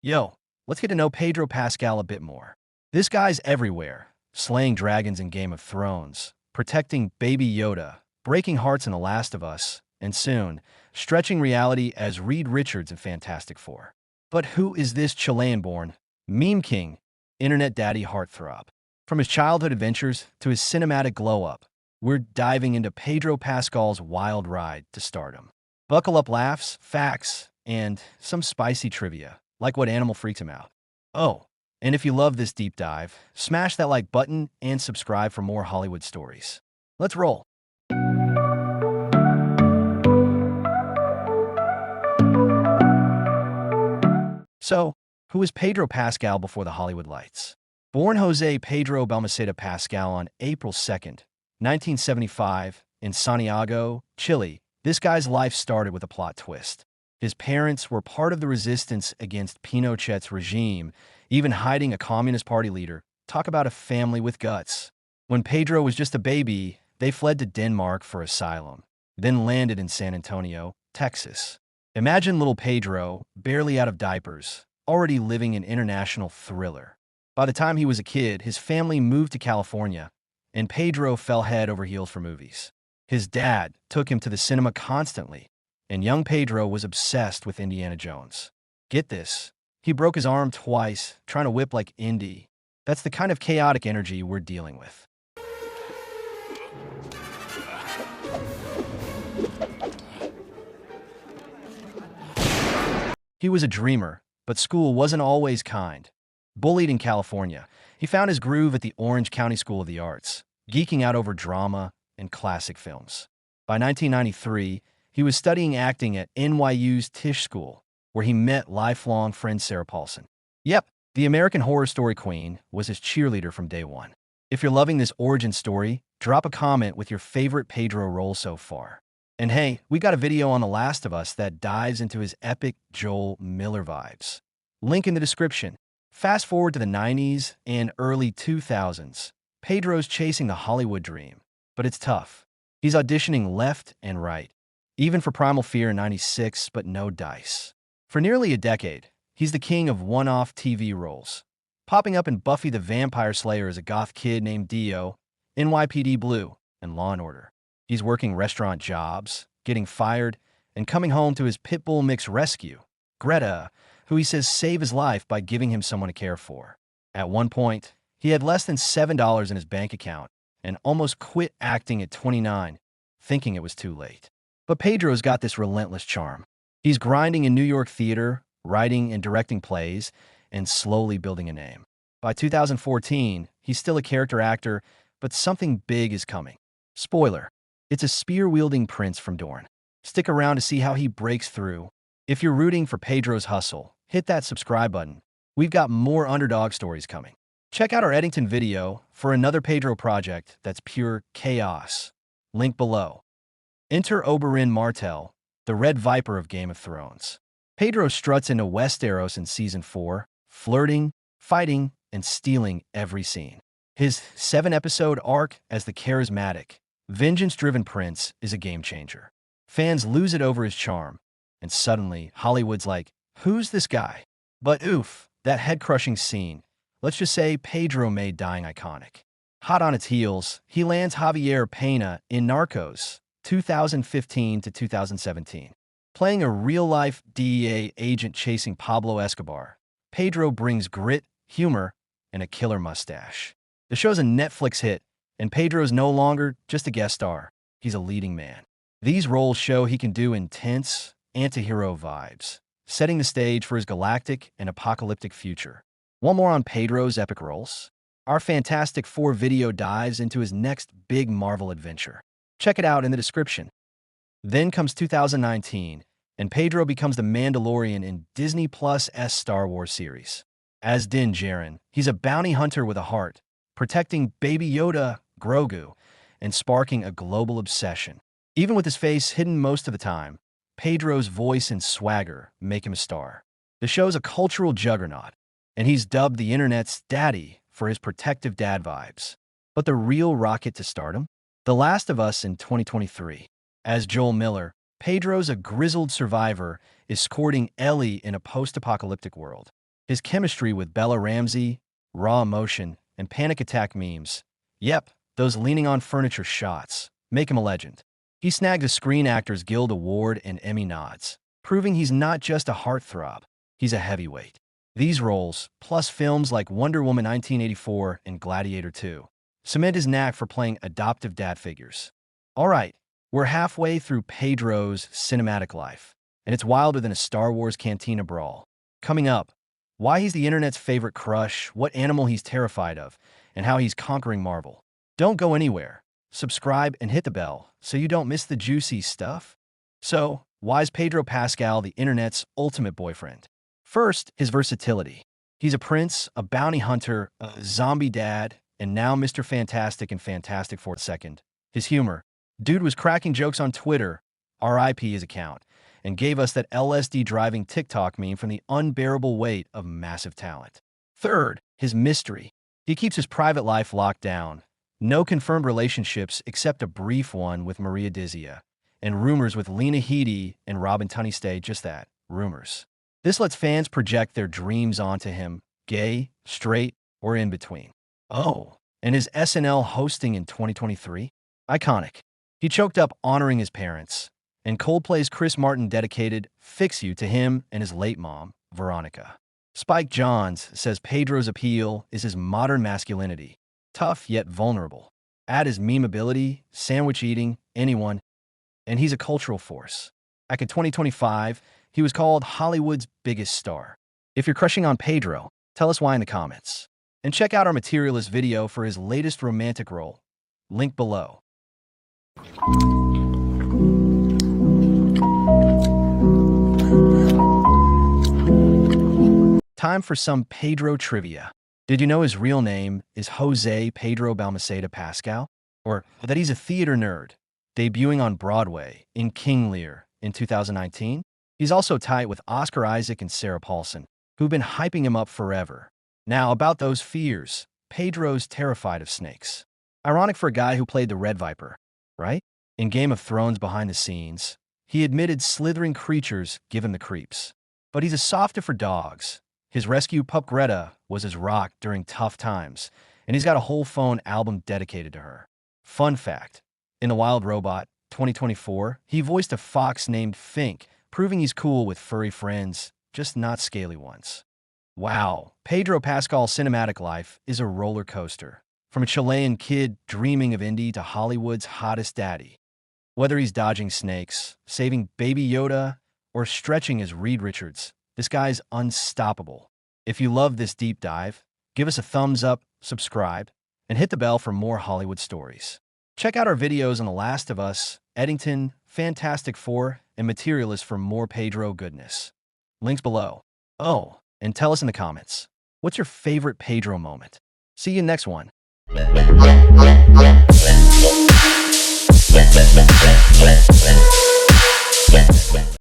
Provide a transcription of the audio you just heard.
Yo, let's get to know Pedro Pascal a bit more. This guy's everywhere, slaying dragons in Game of Thrones, protecting Baby Yoda, breaking hearts in The Last of Us, and soon, stretching reality as Reed Richards in Fantastic Four. But who is this Chilean-born meme king, internet daddy heartthrob? From his childhood adventures to his cinematic glow-up, we're diving into Pedro Pascal's wild ride to stardom. Buckle up laughs, facts, and some spicy trivia, like what animal freaks him out. Oh, and if you love this deep dive, smash that like button and subscribe for more Hollywood stories. Let's roll. So, who was Pedro Pascal before the Hollywood lights? Born Jose Pedro Balmaceda Pascal on April 2nd, 1975, in Santiago, Chile, this guy's life started with a plot twist. His parents were part of the resistance against Pinochet's regime, even hiding a Communist Party leader. Talk about a family with guts. When Pedro was just a baby, they fled to Denmark for asylum, then landed in San Antonio, Texas. Imagine little Pedro, barely out of diapers, already living an international thriller. By the time he was a kid, his family moved to California, and Pedro fell head over heels for movies. His dad took him to the cinema constantly, and young Pedro was obsessed with Indiana Jones. Get this, he broke his arm twice trying to whip like Indy. That's the kind of chaotic energy we're dealing with. He was a dreamer, but school wasn't always kind. Bullied in California, he found his groove at the Orange County School of the Arts, geeking out over drama and classic films. By 1993, he was studying acting at NYU's Tisch School, where he met lifelong friend Sarah Paulson. Yep, the American Horror Story Queen was his cheerleader from day one. If you're loving this origin story, drop a comment with your favorite Pedro role so far. And hey, we got a video on The Last of Us that dives into his epic Joel Miller vibes. Link in the description. Fast forward to the 90s and early 2000s. Pedro's chasing the Hollywood dream, but it's tough. He's auditioning left and right, even for Primal Fear in '96, but no dice. For nearly a decade, he's the king of one-off TV roles, popping up in Buffy the Vampire Slayer as a goth kid named Dio, NYPD Blue, and Law & Order. He's working restaurant jobs, getting fired, and coming home to his pit bull mix rescue, Greta, who he says saved his life by giving him someone to care for. At one point, he had less than $7 in his bank account and almost quit acting at 29, thinking it was too late. But Pedro's got this relentless charm. He's grinding in New York theater, writing and directing plays, and slowly building a name. By 2014, he's still a character actor, but something big is coming. Spoiler, it's a spear-wielding prince from Dorne. Stick around to see how he breaks through. If you're rooting for Pedro's hustle, hit that subscribe button. We've got more underdog stories coming. Check out our Eddington video for another Pedro project that's pure chaos. Link below. Enter Oberyn Martell, the Red Viper of Game of Thrones. Pedro struts into Westeros in Season 4, flirting, fighting, and stealing every scene. His 7-episode arc as the charismatic, vengeance-driven prince is a game-changer. Fans lose it over his charm, and suddenly Hollywood's like, who's this guy? But oof, that head-crushing scene. Let's just say Pedro made dying iconic. Hot on its heels, he lands Javier Pena in Narcos, 2015 to 2017. Playing a real-life DEA agent chasing Pablo Escobar, Pedro brings grit, humor, and a killer mustache. The show's a Netflix hit, and Pedro's no longer just a guest star. He's a leading man. These roles show he can do intense, anti-hero vibes, setting the stage for his galactic and apocalyptic future. One more on Pedro's epic roles. Our Fantastic Four video dives into his next big Marvel adventure. Check it out in the description. Then comes 2019, and Pedro becomes the Mandalorian in Disney Plus' Star Wars series. As Din Djarin, he's a bounty hunter with a heart, protecting Baby Yoda, Grogu, and sparking a global obsession. Even with his face hidden most of the time, Pedro's voice and swagger make him a star. The show's a cultural juggernaut, and he's dubbed the internet's daddy for his protective dad vibes. But the real rocket to stardom? The Last of Us in 2023. As Joel Miller, Pedro's a grizzled survivor escorting Ellie in a post-apocalyptic world. His chemistry with Bella Ramsey, raw emotion, and panic attack memes. Yep, those leaning on furniture shots make him a legend. He snagged a Screen Actors Guild Award and Emmy nods, proving he's not just a heartthrob, he's a heavyweight. These roles, plus films like Wonder Woman 1984 and Gladiator 2, cement his knack for playing adoptive dad figures. All right, we're halfway through Pedro's cinematic life, and it's wilder than a Star Wars cantina brawl. Coming up, why he's the internet's favorite crush, what animal he's terrified of, and how he's conquering Marvel. Don't go anywhere. Subscribe and hit the bell so you don't miss the juicy stuff. So, why is Pedro Pascal the internet's ultimate boyfriend? First, his versatility. He's a prince, a bounty hunter, a zombie dad, and now Mr. Fantastic and Fantastic Four. Second, his humor. Dude was cracking jokes on Twitter, RIP his account, and gave us that LSD driving TikTok meme from the unbearable weight of massive talent. Third, his mystery. He keeps his private life locked down. No confirmed relationships except a brief one with Maria Dizia, and rumors with Lena Headey and Robin Tunney. Stay just that, rumors. This lets fans project their dreams onto him, gay, straight, or in between. Oh, and his SNL hosting in 2023? Iconic. He choked up honoring his parents, and Coldplay's Chris Martin dedicated Fix You to him and his late mom, Veronica. Spike Jonze says Pedro's appeal is his modern masculinity, tough yet vulnerable. Add his memeability, sandwich eating, anyone, and he's a cultural force. Back in 2025, he was called Hollywood's biggest star. If you're crushing on Pedro, tell us why in the comments. And check out our Materialist video for his latest romantic role. Link below. Time for some Pedro trivia. Did you know his real name is Jose Pedro Balmaceda Pascal? Or that he's a theater nerd, debuting on Broadway in King Lear in 2019? He's also tight with Oscar Isaac and Sarah Paulson, who've been hyping him up forever. Now, about those fears, Pedro's terrified of snakes. Ironic for a guy who played the Red Viper, right? In Game of Thrones behind the scenes, he admitted slithering creatures give him the creeps. But he's a softer for dogs. His rescue pup Greta was his rock during tough times, and he's got a whole phone album dedicated to her. Fun fact, in The Wild Robot 2024, he voiced a fox named Fink, proving he's cool with furry friends, just not scaly ones. Wow, Pedro Pascal's cinematic life is a roller coaster. From a Chilean kid dreaming of indie to Hollywood's hottest daddy. Whether he's dodging snakes, saving Baby Yoda, or stretching as Reed Richards, this guy's unstoppable. If you love this deep dive, give us a thumbs up, subscribe, and hit the bell for more Hollywood stories. Check out our videos on The Last of Us, Eddington, Fantastic Four, and Materialists for more Pedro goodness. Links below. Oh, and tell us in the comments, what's your favorite Pedro moment? See you next one.